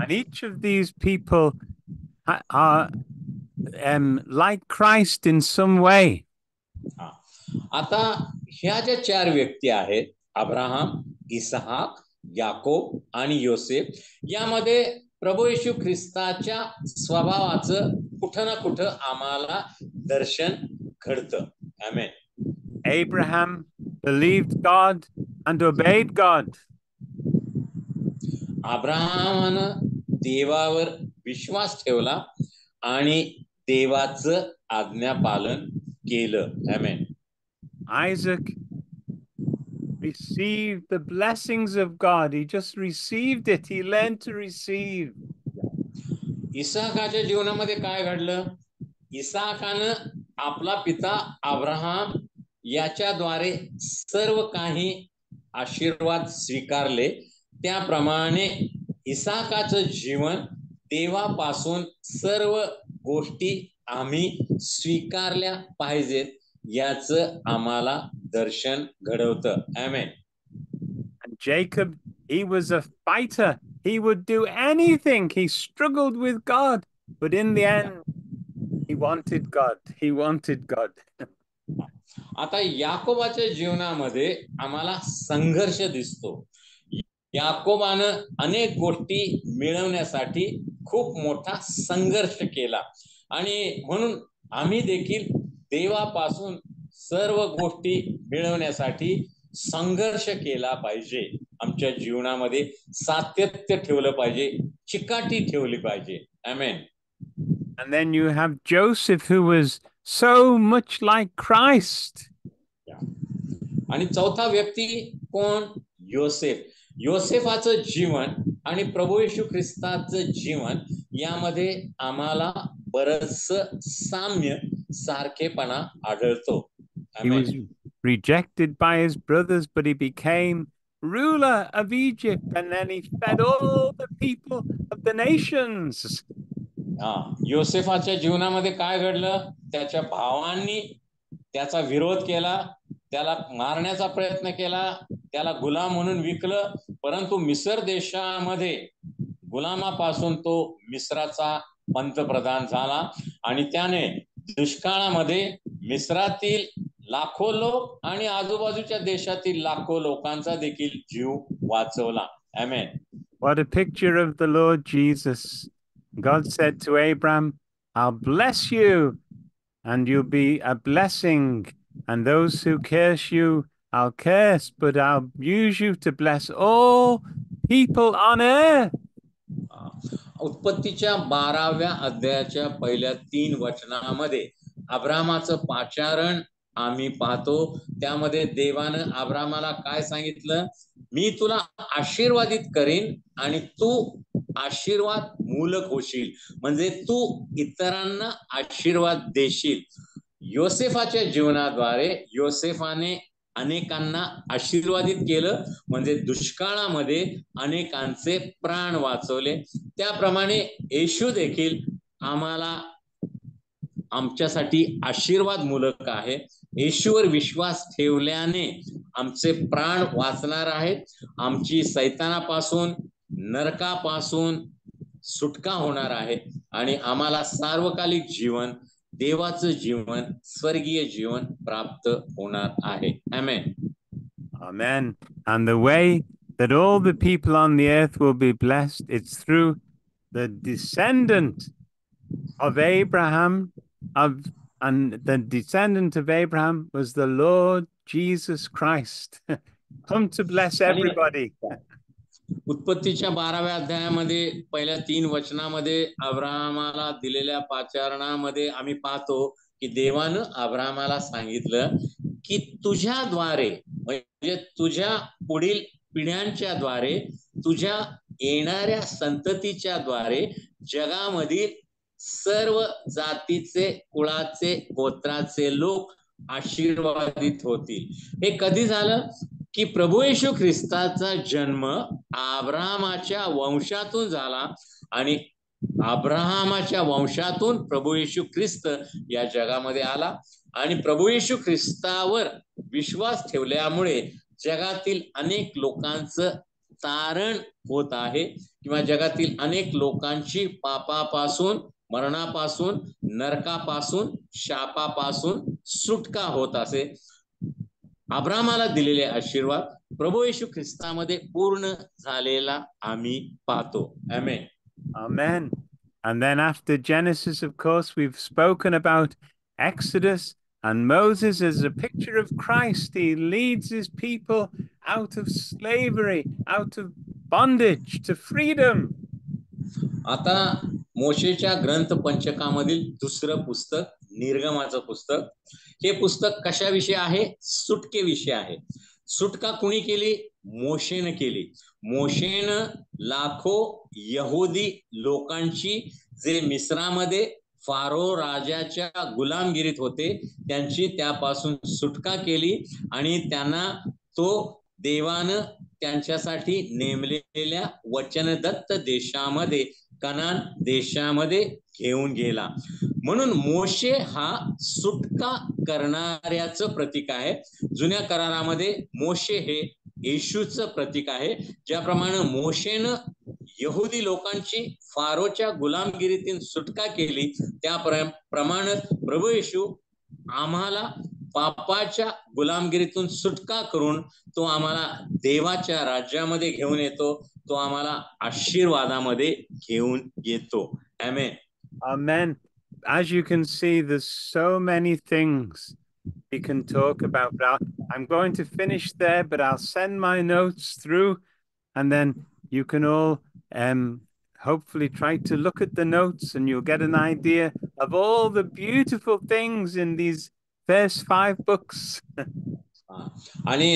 And each of these people are like Christ in some way. आता ह्या ज्या 4 व्यक्ती आहेत, अब्राहम, इसहाक, याकोब आणि योसेफ, यामध्ये प्रभू येशू ख्रिस्ताच्या स्वभावाचं कुठं ना कुठं आम्हाला दर्शन घडतं. आमेन. Abraham believed God and obeyed God. अब्राहमानं देवावर विश्वास ठेवला आणि देवाचं आज्ञापालन केलं. आमेन. Isaac received the blessings of God. He just received it. He learned to receive. इसहाकाच्या जीवनामध्ये काय घडलं? इसहाकानं आपला पिता अब्राहम याच्याद्वारे सर्व काही आशीर्वाद स्वीकारले. त्याप्रमाणे इसहाकाचं जीवन देवापासून सर्व गोष्टी आम्ही स्वीकारल्या पाहिजेत याचं आम्हाला दर्शन घडवतं. आमेन. And Jacob, he was a fighter. He would do anything. He struggled with God, but in the end, he wanted God. He wanted God. आता याकोबाच्या जीवनामध्ये आम्हाला संघर्ष दिसतो. याकोबानं अनेक गोष्टी मिळवण्यासाठी खूप मोठा संघर्ष केला आणि म्हणून आम्ही देखील देवापासून सर्व गोष्टी मिळवण्यासाठी संघर्ष केला पाहिजे. आमच्या जीवनामध्ये सातत्य ठेवलं पाहिजे, चिकाटी ठेवली पाहिजे. आमेन. And then you have Joseph, who was so much like Christ. आणि चौथा व्यक्ती कोण? योसेफ. योसेफाचं जीवन आणि प्रभू येशू ख्रिस्ताचं जीवन यामध्ये आम्हाला बरंच साम्य, सारखेपणा आढळतो. He was rejected by his brothers, but he became ruler of Egypt, and then he fed all the people of the nations. योसेफाच्या जीवनामध्ये काय घडलं? त्याच्या भावांनी त्याचा विरोध केला, त्याला मारण्याचा प्रयत्न केला, त्याला गुलाम म्हणून विकलं. परंतु मिस्र देशामध्ये गुलामापासून तो मिस्राचा पंतप्रधान झाला आणि त्याने दुष्काळामध्ये मिस्रातील लाखो लोक आणि आजूबाजूच्या देशातील लाखो लोकांचा देखील जीव वाचवला. आमेन. What a picture of the Lord Jesus. God said to Abraham, I'll bless you and you'll be a blessing. And those who curse you, I'll curse, but I'll use you to bless all people on earth. उत्पत्तीच्या 12व्या अध्यायाच्या पहिल्या 3 वचनामध्ये अब्रामाचं पाचारण आम्ही पाहतो. त्यामध्ये देवानं अब्रामाला काय सांगितलं, मी तुला आशीर्वादित करीन आणि तू आशीर्वाद मूलक होशील, म्हणजे तू इतरांना आशीर्वाद देशील. योसेफाच्या जीवनाद्वारे योसेफाने अनेकांना आशीर्वादित केलं, म्हणजे दुष्काळामध्ये अनेकांचे प्राण वाचवले. त्याप्रमाणे येशू देखील आम्हाला आमच्यासाठी आशीर्वाद मूलक आहे. येशूवर विश्वास ठेवल्याने आमचे प्राण वाचणार आहेत. आमची सैतानापासून नरकापासून सुटका होणार आहे आणि आम्हाला सार्वकालिक जीवन, देवाचं जीवन, स्वर्गीय जीवन प्राप्त होणार आहे. आमेन. Amen. And the way that all the people on the earth will be blessed, it's through the descendant of Abraham, and the descendant of Abraham was the Lord Jesus Christ. Come to bless everybody. उत्पत्तीच्या 12व्या अध्यायामध्ये पहिल्या 3 वचनामध्ये अब्राहमाला दिलेल्या पाचारणामध्ये आम्ही पाहतो की देवानं अब्राहमाला सांगितलं की तुझ्याद्वारे, म्हणजे तुझ्या पुढील पिढ्यांच्या द्वारे, तुझ्या येणाऱ्या संततीच्या द्वारे जगामधील सर्व जातीचे, कुळाचे, गोत्राचे लोक आशीर्वादित होतील. हे कधी झालं की प्रभू येशू ख्रिस्ताचा जन्म अब्राहमाच्या वंशातून झाला आणि अब्राहमाच्या वंशातून प्रभू येशू ख्रिस्त या जगामध्ये आला आणि प्रभू येशू ख्रिस्तावर विश्वास ठेवल्यामुळे जगातील अनेक लोकांचं तारण होत आहे, किंवा जगातील अनेक लोकांची पापापासून, मरणापासून, नरकापासून, शापापासून सुटका होत असे. अब्राहमाला दिलेले आशीर्वाद प्रभू येशू ख्रिस्तामध्ये पूर्ण झालेला आम्ही पाहतो. आमेन. Amen. And then after Genesis, of course, we've spoken about Exodus, and Moses is a picture of Christ. He leads his people out of slavery, out of bondage to freedom. आता मोशेच्या ग्रंथ पंचकामधील दुसरं पुस्तक, निर्गमाचं पुस्तक, हे पुस्तक कशाविषयी आहे? सुटकेविषयी आहे. सुटका कुणी केली? मोशेनं केली. मोशेनं लाखो यहुदी लोकांची, जे मिस्रामध्ये फारो राजाच्या गुलामगिरीत होते, त्यांची त्यापासून सुटका केली आणि त्यांना तो देवानं त्यांच्यासाठी नेमलेल्या वचनदत्त देशामध्ये, कनान देशामध्ये घेऊन गेला. म्हणून मोशे हा सुटका करणाऱ्याचं प्रतीक आहे. जुन्या करारामध्ये मोशे हे येशूचं प्रतीक आहे. ज्याप्रमाणे मोशेनं यहुदी लोकांची फारोच्या गुलामगिरीतून सुटका केली, त्याप्रमाणे प्रभू येशू आम्हाला पापाच्या गुलामगिरीतून सुटका करून तो आम्हाला देवाच्या राज्यामध्ये घेऊन येतो. तो आम्हाला आशीर्वादामध्ये घेऊन येतो. आमेन. Amen. As you can see, there's so many things we can talk about. I'm going to finish there, but I'll send my notes through, and then you can all hopefully try to look at the notes, and you'll get an idea of all the beautiful things in these first 5 books. आणि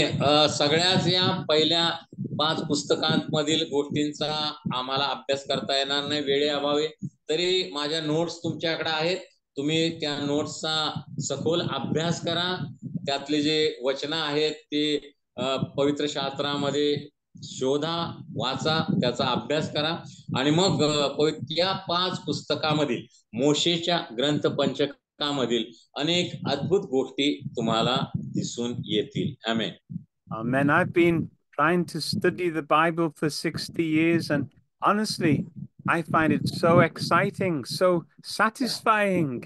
सगळ्याच या पहिल्या 5 पुस्तकांमधील गोष्टींचा आम्हाला अभ्यास करता येणार नाही वेळेअभावी. तरी माझ्या नोट्स तुमच्याकडे आहेत. तुम्ही त्या नोट्सचा सखोल अभ्यास करा. त्यातले जे वचन आहेत ते पवित्र शास्त्रामध्ये शोधा, वाचा, त्याचा अभ्यास करा आणि मग या 5 पुस्तकामधील मोशेच्या ग्रंथ पंचकामधील अनेक अद्भुत गोष्टी तुम्हाला दिसून येतील. आमेन. Amen. I've been trying to study the Bible for 60 years, and honestly, I find it so exciting, so satisfying.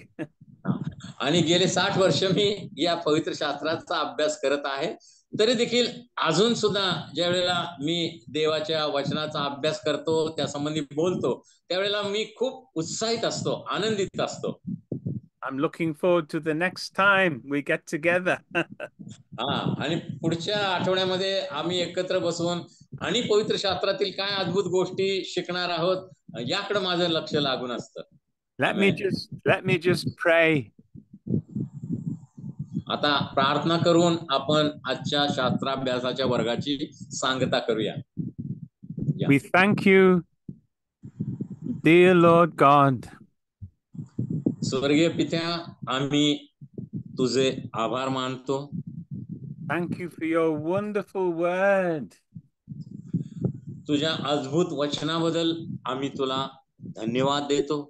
आणि गेले 60 वर्ष मी या पवित्र शास्त्राचा अभ्यास करत आहे. तरी देखील अजून सुद्धा ज्या वेळेला मी देवाच्या वचनाचा अभ्यास करतो, त्या संबंधी बोलतो, त्यावेळेला मी खूप उत्साहित असतो, आनंदित असतो. I'm looking forward to the next time we get together. आणि पुढच्या आठवड्यामध्ये आम्ही एकत्र बसून आणि पवित्र शास्त्रातील काय अद्भुत गोष्टी शिकणार आहोत, याकडे माझं लक्ष लागून असतं. Let me just pray. आता प्रार्थना करून आपण आजच्या शास्त्राभ्यासाच्या वर्गाची सांगता करूया. We thank you, dear Lord God. स्वर्गीय पित्या, आम्ही तुझे आभार मानतो. Thank you for your wonderful word. तुझ्या अद्भुत वचनाबद्दल आम्ही तुला धन्यवाद देतो.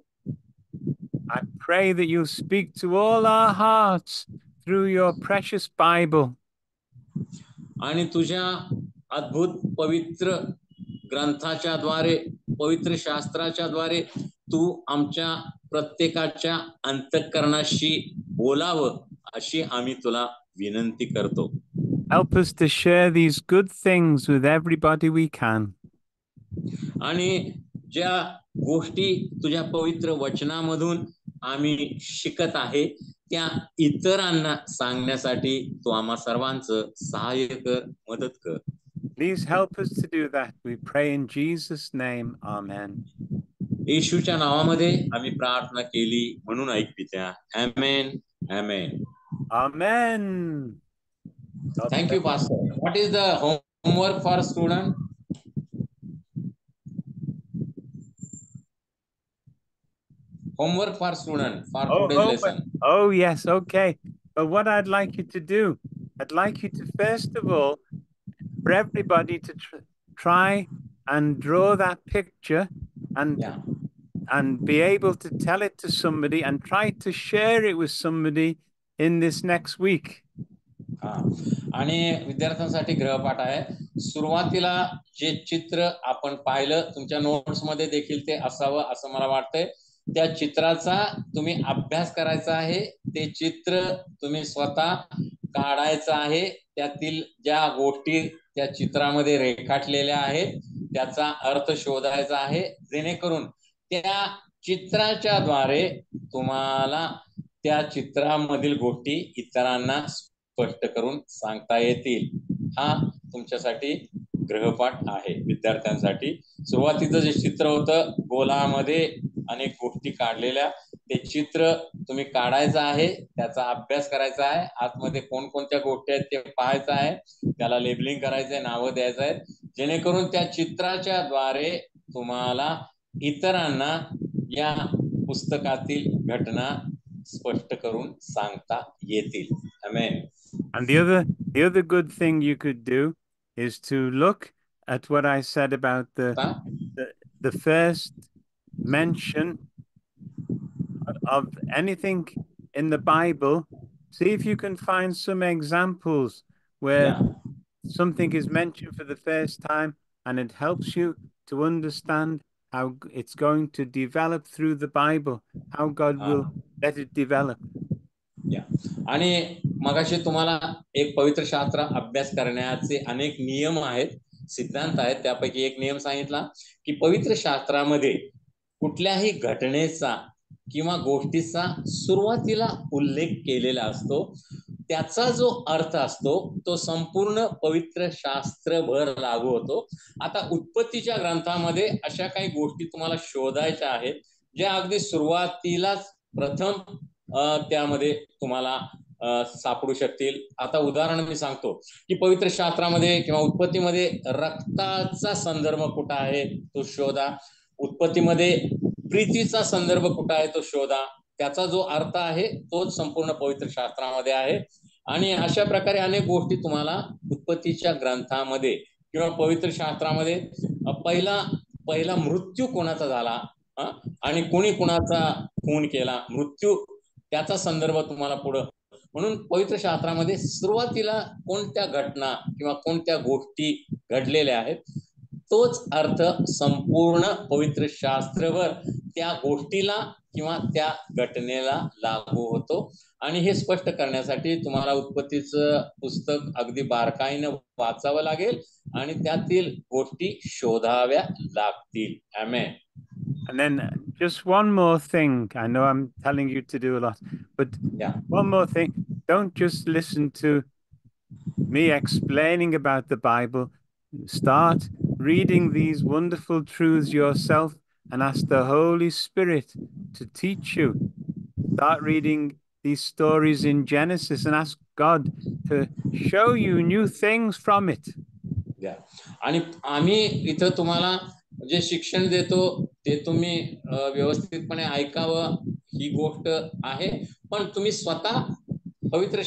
I pray that you speak to all our hearts through your precious Bible. आणि तुझ्या अद्भुत पवित्र ग्रंथाच्या द्वारे, पवित्र शास्त्राच्या द्वारे तू आमच्या प्रत्येकाच्या अंतःकरणाशी बोलावं, अशी आम्ही तुला विनंती करतो. Help us to share these good things with everybody we can. आणि ज्या गोष्टी तुझ्या पवित्र वचनामधून आम्ही शिकत आहे, त्या इतरांना सांगण्यासाठी तू आम्हा सर्वांचं सहाय्य कर, मदत कर. Please help us to do that. We pray in Jesus' name. Amen. येशूच्या नावामध्ये आम्ही प्रार्थना केली म्हणून ऐक पित्या. Amen. Amen. Amen. Thank you, Pastor. What is the homework for student? Homework for student for today's lesson. Oh, yes. Okay. But what I'd like you to do, I'd like you to, first of all, for everybody to try and draw that picture and be able to tell it to somebody and try to share it with somebody in this next week. आणि विद्यार्थ्यांसाठी गृहपाठ आहे. सुरुवातीला जे चित्र आपण पाहिलं तुमच्या नोट्स मध्ये देखील ते असावं असं मला वाटतंय. त्या चित्राचा तुम्ही अभ्यास करायचा आहे. ते चित्र तुम्ही स्वतः काढायचं आहे. त्यातील ज्या गोष्टी त्या चित्रामध्ये रेखाटलेल्या आहेत त्याचा अर्थ शोधायचा आहे, जेणेकरून त्या चित्राच्या द्वारे तुम्हाला त्या चित्रामधील गोष्टी इतरांना स्पष्ट करून सांगता येतील. हा तुमच्यासाठी गृहपाठ आहे विद्यार्थ्यांसाठी. सुरुवातीचं जे चित्र होतं गोलामध्ये अनेक गोष्टी काढलेल्या, ते चित्र तुम्ही काढायचं आहे, त्याचा अभ्यास करायचा आहे. आतमध्ये कोणकोणत्या गोष्टी आहेत ते पाहायचं आहे, त्याला लेबलिंग करायचंय, नावं द्यायचं आहे, जेणेकरून त्या चित्राच्या द्वारे तुम्हाला इतरांना या पुस्तकातील घटना स्पष्ट करून सांगता येतील. Amen. And the other good thing you could do is to look at what I said about the first mention of anything in the Bible. See if you can find some examples where something is mentioned for the first time and it helps you to understand how it's going to develop through the Bible, how God will let it develop. आणि मगाशी तुम्हाला एक पवित्र शास्त्र अभ्यास करण्याचे अनेक नियम आहेत, सिद्धांत आहेत. त्यापैकी एक नियम सांगितला की पवित्र शास्त्रामध्ये कुठल्याही घटनेचा किंवा गोष्टीचा सुरुवातीला उल्लेख केलेला असतो, त्याचा जो अर्थ असतो तो संपूर्ण पवित्र शास्त्रभर लागू होतो. आता उत्पत्तीच्या ग्रंथामध्ये अशा काही गोष्टी तुम्हाला शोधायच्या आहेत ज्या अगदी सुरुवातीलाच प्रथम त्यामध्ये तुम्हाला सापडू शकतील. आता उदाहरण मी सांगतो की पवित्र शास्त्रामध्ये किंवा उत्पत्तीमध्ये रक्ताचा संदर्भ कुठं आहे तो शोधा. उत्पत्तीमध्ये प्रीतीचा संदर्भ कुठं आहे तो शोधा. त्याचा जो अर्थ आहे तोच संपूर्ण पवित्र शास्त्रामध्ये आहे. आणि अशा प्रकारे अनेक गोष्टी तुम्हाला उत्पत्तीच्या ग्रंथामध्ये किंवा पवित्र शास्त्रामध्ये पहिला मृत्यू कोणाचा झाला आणि कोणी कुणाचा खून केला, मृत्यू त्याचा संदर्भ तुम्हाला पुढं. म्हणून पवित्र शास्त्रामध्ये सुरुवातीला कोणत्या घटना किंवा कोणत्या गोष्टी घडलेल्या आहेत तोच अर्थ संपूर्ण पवित्र शास्त्रवर त्या गोष्टीला किंवा त्या घटनेला लागू होतो. आणि हे स्पष्ट करण्यासाठी तुम्हाला उत्पत्तीचं पुस्तक अगदी बारकाईनं वाचावं लागेल आणि त्यातील गोष्टी शोधाव्या लागतील. आमेन. And then just one more thing. I know I'm telling you to do a lot, but Yeah. one more thing. Don't just listen to me explaining about the Bible. Start reading these wonderful truths yourself and ask the Holy Spirit to teach you. Start reading these stories in Genesis and ask God to show you new things from it. Yeah. आणि आम्ही इथं तुम्हाला जे शिक्षण देतो ते तुम्ही व्यवस्थितपणे ऐकावं ही गोष्ट आहे. पण तुम्ही स्वतः पवित्र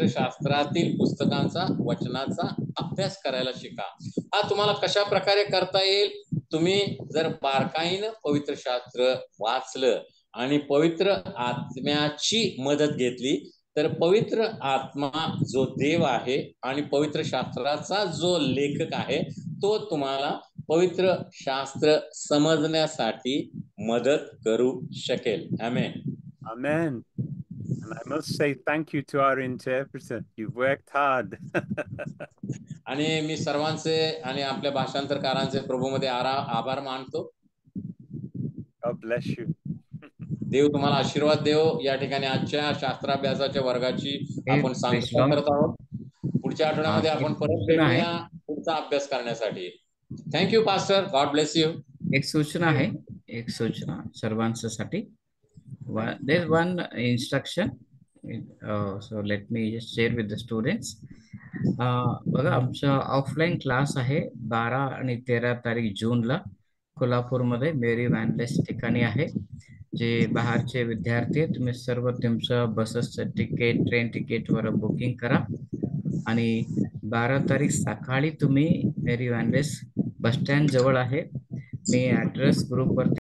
शास्त्रातील पुस्तकांचा वचनाचा अभ्यास करायला शिका. हा तुम्हाला कशा प्रकारे करता येईल? तुम्ही जर बारकाईनं पवित्र शास्त्र वाचलं आणि पवित्र आत्म्याची मदत घेतली तर पवित्र आत्मा जो देव आहे आणि पवित्र शास्त्राचा जो लेखक आहे तो तुम्हाला पवित्र शास्त्र समजण्यासाठी मदत करू शकेल. आमेन. Amen. And I must say thank you to our interpreter. You've worked hard. आणि मी सर्वांचे आणि आपल्या भाषांतरकारांचे प्रभूमध्ये आभार मानतो. God bless you. देव तुम्हाला आशीर्वाद देव. या ठिकाणी आजच्या शास्त्राभ्यासाच्या वर्गाची आपण सांगता करत आहोत. पुढच्या आठवड्यामध्ये आपण परत भेटूया पुढचा अभ्यास करण्यासाठी. Thank you pastor. God bless you. एक सूचना आहे, एक सूचना सर्वांसाठी. There's one instruction. So let me just share with the students. बघा, आमचा ऑफलाईन क्लास आहे 12 आणि 13 तारीख जूनला कोल्हापूरमध्ये मेरी वॅनलेस ठिकाणी आहे. जे बाहेरचे विद्यार्थी आहेत तुम्ही सर्व तुमचं बसचं तिकीट, ट्रेन तिकीटवर बुकिंग करा आणि 12 तारीख सकाळी तुम्ही मेरी वॅनलेस बस स्टँड जवळ आहे. मी ॲड्रेस ग्रुपवरती